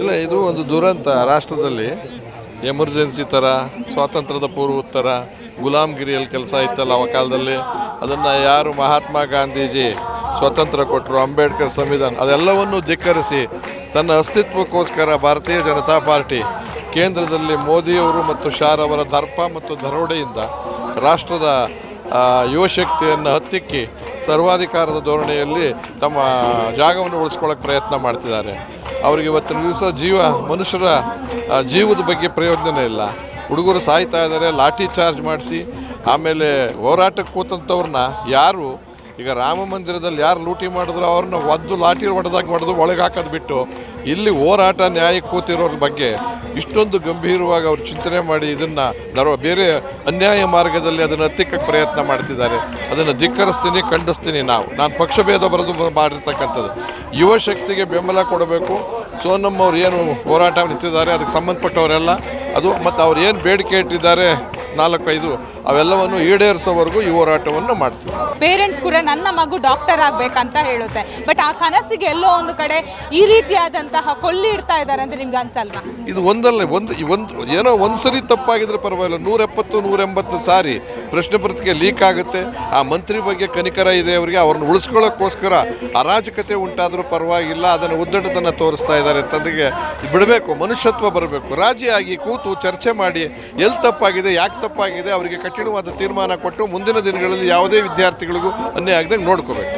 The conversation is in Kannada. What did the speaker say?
ಇಲ್ಲ, ಇದು ಒಂದು ದುರಂತ. ರಾಷ್ಟ್ರದಲ್ಲಿ ಎಮರ್ಜೆನ್ಸಿ ಥರ, ಸ್ವಾತಂತ್ರ್ಯದ ಪೂರ್ವೋತ್ತರ ಗುಲಾಮ್ಗಿರಿಯಲ್ಲಿ ಕೆಲಸ ಇತ್ತಲ್ಲ ಆ ಕಾಲದಲ್ಲಿ, ಅದನ್ನು ಯಾರು ಮಹಾತ್ಮ ಗಾಂಧೀಜಿ ಸ್ವಾತಂತ್ರ್ಯ ಕೊಟ್ಟರು, ಅಂಬೇಡ್ಕರ್ ಸಂವಿಧಾನ, ಅದೆಲ್ಲವನ್ನು ಧಿಕ್ಕರಿಸಿ ತನ್ನ ಅಸ್ತಿತ್ವಕ್ಕೋಸ್ಕರ ಭಾರತೀಯ ಜನತಾ ಪಾರ್ಟಿ ಕೇಂದ್ರದಲ್ಲಿ ಮೋದಿಯವರು ಮತ್ತು ಶಾರ್ ಅವರ ದರ್ಪ ಮತ್ತು ದರೋಡೆಯಿಂದ ರಾಷ್ಟ್ರದ ಯುವಶಕ್ತಿಯನ್ನು ಹತ್ತಿಕ್ಕಿ ಸರ್ವಾಧಿಕಾರದ ಧೋರಣೆಯಲ್ಲಿ ತಮ್ಮ ಜಾಗವನ್ನು ಉಳಿಸ್ಕೊಳ್ಳೋಕೆ ಪ್ರಯತ್ನ ಮಾಡ್ತಿದ್ದಾರೆ. ಅವರಿಗೆ ಇವತ್ತಿನ ದಿವಸ ಮನುಷ್ಯರ ಜೀವದ ಬಗ್ಗೆ ಪ್ರಯೋಜನ ಇಲ್ಲ. ಹುಡುಗರು ಸಾಯ್ತಾ ಇದ್ದಾರೆ, ಲಾಠಿ ಚಾರ್ಜ್ ಮಾಡಿಸಿ. ಆಮೇಲೆ ಹೋರಾಟಕ್ಕೆ ಕೂತಂಥವ್ರನ್ನ ಯಾರು ಈಗ ರಾಮ ಮಂದಿರದಲ್ಲಿ ಯಾರು ಲೂಟಿ ಮಾಡಿದ್ರು ಅವ್ರನ್ನ ಒದ್ದು ಲಾಠಿ ಹೊಡೆದು ಒಳಗೆ ಹಾಕೋದು ಬಿಟ್ಟು, ಇಲ್ಲಿ ಹೋರಾಟ ನ್ಯಾಯಕ್ಕೆ ಕೂತಿರೋರ ಬಗ್ಗೆ ಇಷ್ಟೊಂದು ಗಂಭೀರವಾಗಿ ಅವ್ರು ಚಿಂತನೆ ಮಾಡಿ ಇದನ್ನು ಬೇರೆ ಅನ್ಯಾಯ ಮಾರ್ಗದಲ್ಲಿ ಅದನ್ನು ಹತ್ತಿಕ್ಕಕ್ಕೆ ಪ್ರಯತ್ನ ಮಾಡ್ತಿದ್ದಾರೆ. ಅದನ್ನು ಧಿಕ್ಕರಿಸ್ತೀನಿ, ಖಂಡಿಸ್ತೀನಿ. ನಾನು ಪಕ್ಷಭೇದ ಬರೆದು ಮಾಡಿರ್ತಕ್ಕಂಥದ್ದು. ಯುವ ಶಕ್ತಿಗೆ ಬೆಂಬಲ ಕೊಡಬೇಕು. ಸೋನಮ್ ಅವ್ರು ಏನು ಹೋರಾಟ ನಿಂತಿದ್ದಾರೆ ಅದಕ್ಕೆ ಸಂಬಂಧಪಟ್ಟವರೆಲ್ಲ ಅದು, ಮತ್ತು ಅವ್ರು ಏನು ಬೇಡಿಕೆ ಇಟ್ಟಿದ್ದಾರೆ 4-5 ಅವೆಲ್ಲವನ್ನು ಈಡೇರಿಸೋವರೆಗೂ ಈ ಹೋರಾಟವನ್ನು ಮಾಡ್ತೀವಿ. ಪೇರೆಂಟ್ಸ್ ಕೂಡ ನನ್ನ ಮಗು ಡಾಕ್ಟರ್ ಆಗಬೇಕಂತ ಹೇಳುತ್ತೆ, ಬಟ್ ಆ ಕನಸಿಗೆ ಎಲ್ಲೋ ಒಂದು ಕಡೆ ಈ ರೀತಿಯಾದಂತಹ ಕೊಳ್ಳಿ ಇಡ್ತಾ ಇದ್ದಾರೆ ಅಂತ ನಿಮ್ಗೆ ಅನ್ಸಲ್ವಾ? ಇದು ಏನೋ ಒಂದು ಸರಿ ತಪ್ಪಾಗಿದ್ರೆ ಪರವಾಗಿಲ್ಲ, 170-180 ಸಾರಿ ಪ್ರಶ್ನೆ ಪತ್ರಿಕೆ ಲೀಕ್ ಆಗುತ್ತೆ. ಆ ಮಂತ್ರಿ ಬಗ್ಗೆ ಕನಿಕರ ಇದೆ ಅವರಿಗೆ, ಅವ್ರನ್ನ ಉಳಿಸ್ಕೊಳ್ಳೋಕ್ಕೋಸ್ಕರ ಅರಾಜಕತೆ ಉಂಟಾದರೂ ಪರವಾಗಿಲ್ಲ, ಅದನ್ನು ಉದ್ದಟತನ ತೋರಿಸ್ತಾ ಇದ್ದಾರೆ ಅಂತಂದಿಗೆ ಬಿಡಬೇಕು. ಮನುಷ್ಯತ್ವ ಬರಬೇಕು. ರಾಜಿಯಾಗಿ ಕೂತು ಚರ್ಚೆ ಮಾಡಿ ಎಲ್ಲಿ ತಪ್ಪಾಗಿದೆ, ಯಾಕೆ ತಪ್ಪಾಗಿದೆ, ಅವರಿಗೆ ಕಠಿಣವಾದ ತೀರ್ಮಾನ ಕೊಟ್ಟು ಮುಂದಿನ ದಿನಗಳಲ್ಲಿ ಯಾವುದೇ ವಿದ್ಯಾರ್ಥಿಗಳಿಗೂ ಅನ್ಯಾಯ ಆಗದಂಗೆ ನೋಡ್ಕೋಬೇಕು.